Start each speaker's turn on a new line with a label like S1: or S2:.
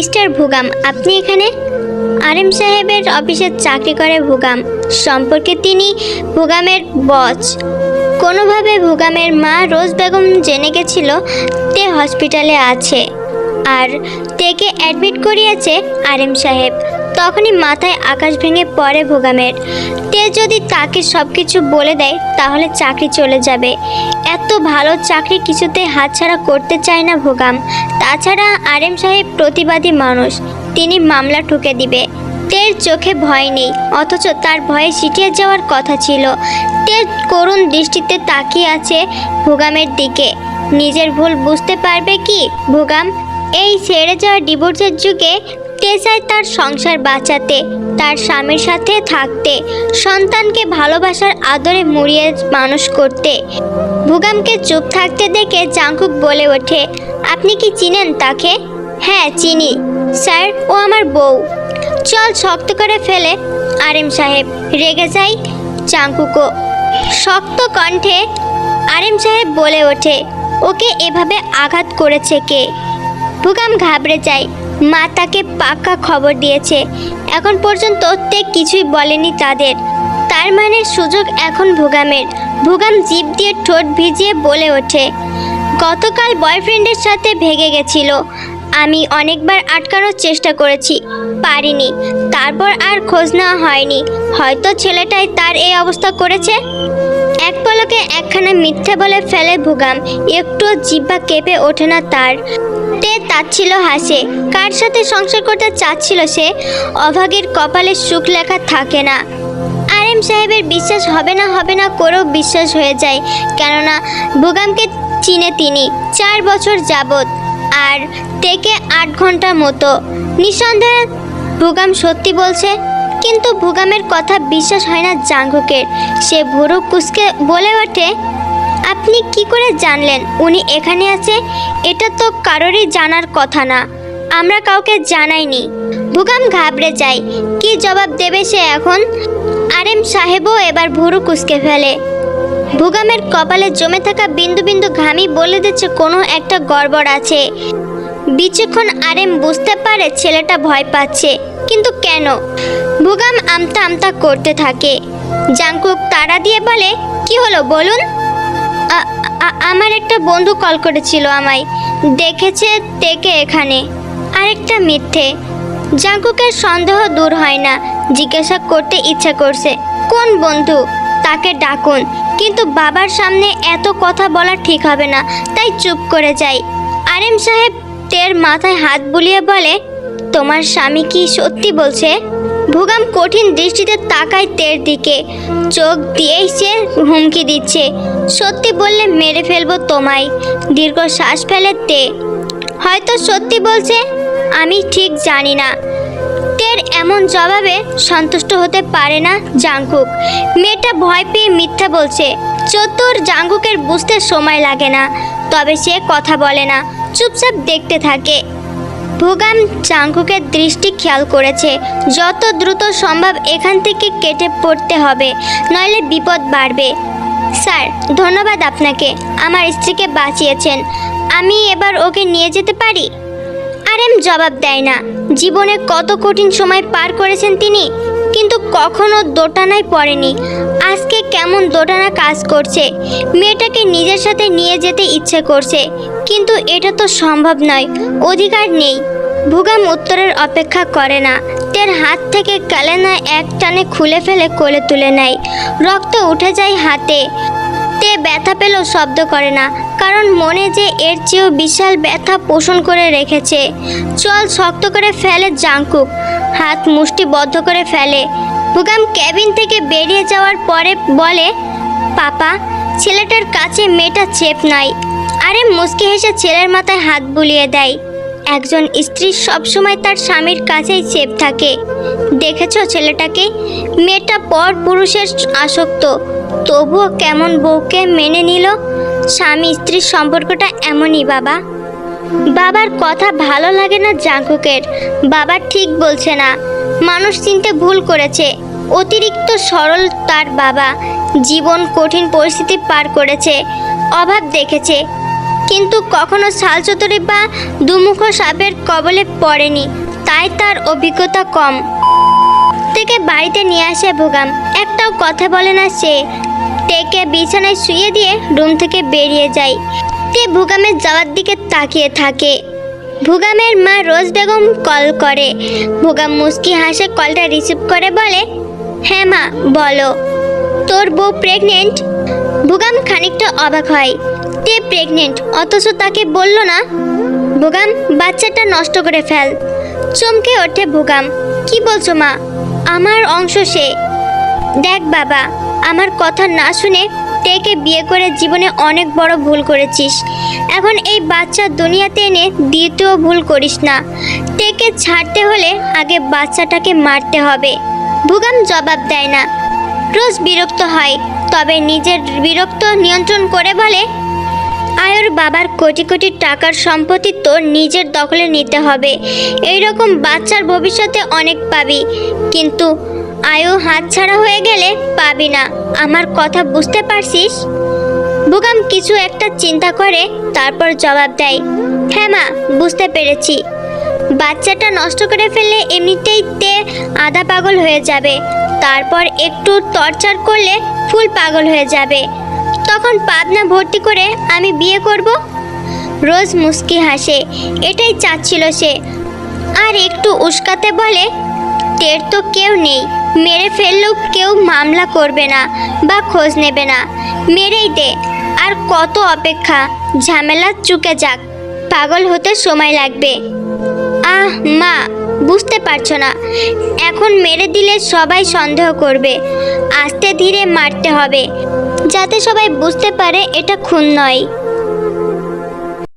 S1: Mister ভুগাম, আপনি এখানে? আরেম সাহেবের অফিসে চাকরি করে ভুগাম। সম্পর্কে তিনি ভুগামের বস। কোনোভাবে ভুগামের মা রোজ বেগম জেনে গেছিল তে হসপিটালে আছে আর তেকে অ্যাডমিট করিয়েছে আরেম সাহেব। তখনই মাথায় আকাশ ভেঙে পড়ে ভুগামের। তে যদি তাকে সব কিছু বলে দেয় তাহলে চাকরি চলে যাবে। এত ভালো চাকরি কিছুতে হাতছাড়া করতে চায় না ভুগাম। তাছাড়া আরেম সাহেব প্রতিবাদী মানুষ, তিনি মামলা ঠুকে দিবে। তের চোখে ভয় নেই, অথচ তার ভয়ে সিটিয়ে যাওয়ার কথা ছিল। তে করুণ দৃষ্টিতে তাকিয়ে আছে ভুগামের দিকে। নিজের ভুল বুঝতে পারবে কি ভুগাম? এই ছেড়ে যাওয়া ডিভোর্সের যুগে তে চায় তার সংসার বাঁচাতে, তার স্বামীর সাথে থাকতে, সন্তানকে ভালোবাসার আদরে মুড়িয়ে মানুষ করতে। ভুগামকে চুপ থাকতে দেখে জাংকুক বলে ওঠে, আপনি কি চিনেন তাকে? হ্যাঁ চিনি স্যার, ও আমার বউ। চল শক্ত করে ফেলে আরেম সাহেব। রেগে যাই জাংকুকও। শক্ত কণ্ঠে আরেম সাহেব বলে ওঠে, ওকে এভাবে আঘাত করেছে কে? ভুগাম ঘাবড়ে যায়। মা তাকে পাক্কা খবর দিয়েছে। এখন পর্যন্ত তে কিছুই বলেনি তাদের। তার মানে সুযোগ এখন ভুগামের। ভুগাম জিভ দিয়ে ঠোঁট ভিজিয়ে বলে ওঠে, গতকাল বয়ফ্রেন্ডের সাথে ভেগে গেছিল। আমি অনেকবার আটকানোর চেষ্টা করেছি, পারিনি। তারপর আর খোঁজ নেওয়া হয়নি। হয়তো ছেলেটাই তার এই অবস্থা করেছে। এক পলকে একখানা মিথ্যে বলে ফেলে ভুগাম। একটুও জিহ্বা কেঁপে ওঠে না তার। তে তাচ্ছিল হাসে। কার সাথে সংসার করতে চাচ্ছিল সে? অভাগীর কপালে সুখ লেখা থাকে না। আরেম সাহেবের বিশ্বাস হবে না করেও বিশ্বাস হয়ে যায়, কেননা ভুগামকে চিনে তিনি 4 বছর যাবৎ, আর তেকে 8 ঘন্টা মতো। নিঃসন্দেহে ভুগাম সত্যি বলছে, কিন্তু ভুগামের কথা বিশ্বাস হয় না জাংকুকের। সে ভুরু কুঁচকে বলে ওঠে, আপনি কি করে জানলেন উনি এখানে আছে? এটা তো কারোরই জানার কথা না, আমরা কাউকে জানাইনি। ভুগাম ঘাবড়ে যায়। কি জবাব দেবে সে এখন? আরেম সাহেবও এবার ভুরু কুঁচকে ফেলে। ভুগামের কপালে জমে থাকা বিন্দু বিন্দু ঘামি বলে দিচ্ছে কোনো একটা গড়বড় আছে। বিচক্ষণ আরেম বুঝতে পারে ছেলেটা ভয় পাচ্ছে, কিন্তু কেন? ভুগাম আমতা আমতা করতে থাকে। জাংকুক তাড়া দিয়ে বলে, কি হলো বলুন? আমার একটা বন্ধু কল করেছিল আমায়, দেখেছে তেকে এখানে। আরেকটা মিথ্যে। জাংকুকের সন্দেহ দূর হয় না। জিজ্ঞাসা করতে ইচ্ছা করছে, কোন বন্ধু? তাকে ডাকুন। কিন্তু বাবার সামনে এত কথা বলা ঠিক হবে না, তাই চুপ করে যাই। আরেম সাহেব তের মাথায় হাত বুলিয়ে বলে, তোমার স্বামী কি সত্যি বলছে? ভুগাম কঠিন দৃষ্টিতে তাকায় তের দিকে। চোখ দিয়েই সে হুমকি দিচ্ছে, সত্যি বললে মেরে ফেলবো তোমায়। দীর্ঘ শ্বাস ফেলে তে। হয়তো সত্যি বলছে, আমি ঠিক জানি না। তের এমন জবাবে সন্তুষ্ট হতে পারে না জাংকুক। মেয়েটা ভয় পেয়ে মিথ্যা বলছে। চতুর জাংকুকের বুঝতে সময় লাগে না, তবে সে কথা বলে না, চুপচাপ দেখতে থাকে। ভুগাম জাংকুকের দৃষ্টি খেয়াল করেছে। যত দ্রুত সম্ভব এখান থেকে কেটে পড়তে হবে, নইলে বিপদ বাড়বে। স্যার, ধন্যবাদ আপনাকে, আমার স্ত্রীকে বাঁচিয়েছেন। আমি এবার ওকে নিয়ে যেতে পারি? আরেম জবাব দেয় না। জীবনে কত কঠিন সময় পার করেছেন তিনি, কিন্তু কখনো দোটানায় পড়েনি। আজকে কেমন দোটানা কাজ করছে। মেয়েটাকে নিজের সাথে নিয়ে যেতে ইচ্ছে করছে, কিন্তু এটা তো সম্ভব নয়, অধিকার নেই। ভুগাম উত্তরের অপেক্ষা করে না। তের হাত থেকে ক্যালেনা এক টানে খুলে ফেলে কোলে তুলে নেয়। রক্ত উঠে যায় হাতে। তে ব্যথা পেলেও শব্দ করে না, কারণ মনে যে এর চেয়েও বিশাল ব্যথা পোষণ করে রেখেছে। চল শক্ত করে ফেলে জাংকুক। হাত মুষ্টিবদ্ধ করে ফেলে। ভুগাম কেবিন থেকে বেরিয়ে যাওয়ার পরে বলে, পাপা, ছেলেটার কাছে মেয়েটা চেপ নাই। আরে মুচকি হেসে ছেলের মাথায় হাত বুলিয়ে দেয়। একজন স্ত্রী সবসময় তার স্বামীর কাছেই চেপ থাকে। দেখেছ ছেলেটাকে? মেয়েটা পর পুরুষের আসক্ত, তবুও কেমন বউকে মেনে নিল। স্বামী স্ত্রীর সম্পর্কটা এমনই বাবা। বাবার কথা ভালো লাগে না জাংকুকের। বাবা ঠিক বলছে না, মানুষ চিনতে ভুল করেছে। অতিরিক্ত সরল তার বাবা। জীবন কঠিন পরিস্থিতি পার করেছে, অভাব দেখেছে, কিন্তু কখনো শালচতুরি বা দুমুখ সাপের কবলে পড়েনি, তাই তার অভিজ্ঞতা কম। থেকে বাড়িতে নিয়ে আসে ভুগাম। একটাও কথা বলে না সে। টেকে বিছানায় শুয়ে দিয়ে রুম থেকে বেরিয়ে যায়। তে ভুগামের যাওয়ার দিকে তাকিয়ে থাকে। ভুগামের মা রোজ বেগম কল করে। ভুগাম মুস্কি হাসে কলটা রিসিভ করে বলে, হ্যাঁ মা বলো, তোর বউ প্রেগনেন্ট? ভুগাম খানিকটা অবাক হয়। তে প্রেগনেন্ট, অথচ তাকে বলল না। ভুগাম, বাচ্চাটা নষ্ট করে ফেল। চমকে ওঠে ভুগাম। কি বলছো মা? আমার অংশ সে। দেখ বাবা, আমার কথা না শুনে টেকে বিয়ে করে জীবনে অনেক বড় ভুল করেছিস। এখন এই বাচ্চা দুনিয়াতে এনে দ্বিতীয় ভুল করিস না। টেকে ছাড়তে হলে আগে বাচ্চাটাকে মারতে হবে। ভুগাম জবাব দেয় না। রোজ বিরক্ত হয়, তবে নিজের বিরক্ত নিয়ন্ত্রণ করে বলে, আয়ুর বাবার কোটি কোটি টাকার সম্পত্তি তোর নিজের দখলে নিতে হবে। এইরকম বাচ্চার ভবিষ্যতে অনেক পাবি, কিন্তু আয়ু হাতছাড়া হয়ে গেলে পাবি না। আমার কথা বুঝতে পারছিস? ভুগাম কিছু একটা চিন্তা করে, তারপর জবাব দেয়, হ্যাঁ মা, বুঝতে পেরেছি। বাচ্চাটা নষ্ট করে ফেললে এমনিতেই তে আধা পাগল হয়ে যাবে, তারপর একটু টর্চার করলে ফুল পাগল হয়ে যাবে। তখন পাবনা ভর্তি করে আমি বিয়ে করব। রোজ মুস্কি হাসে। এটাই চাচ্ছিল সে। আর একটু উস্কাতে বলে, টের তো কেউ নেই, মেরে ফেললেও কেউ মামলা করবে না বা খোঁজ নেবে না। মেরেই দে। আর কত অপেক্ষা? ঝামেলা চুকে যাক, পাগল হতে সময় লাগবে। আহ মা, বুঝতে পারছো না? এখন মেরে দিলে সবাই সন্দেহ করবে। আস্তে ধীরে মারতে হবে, যাতে সবাই বুঝতে পারে এটা খুন নয়।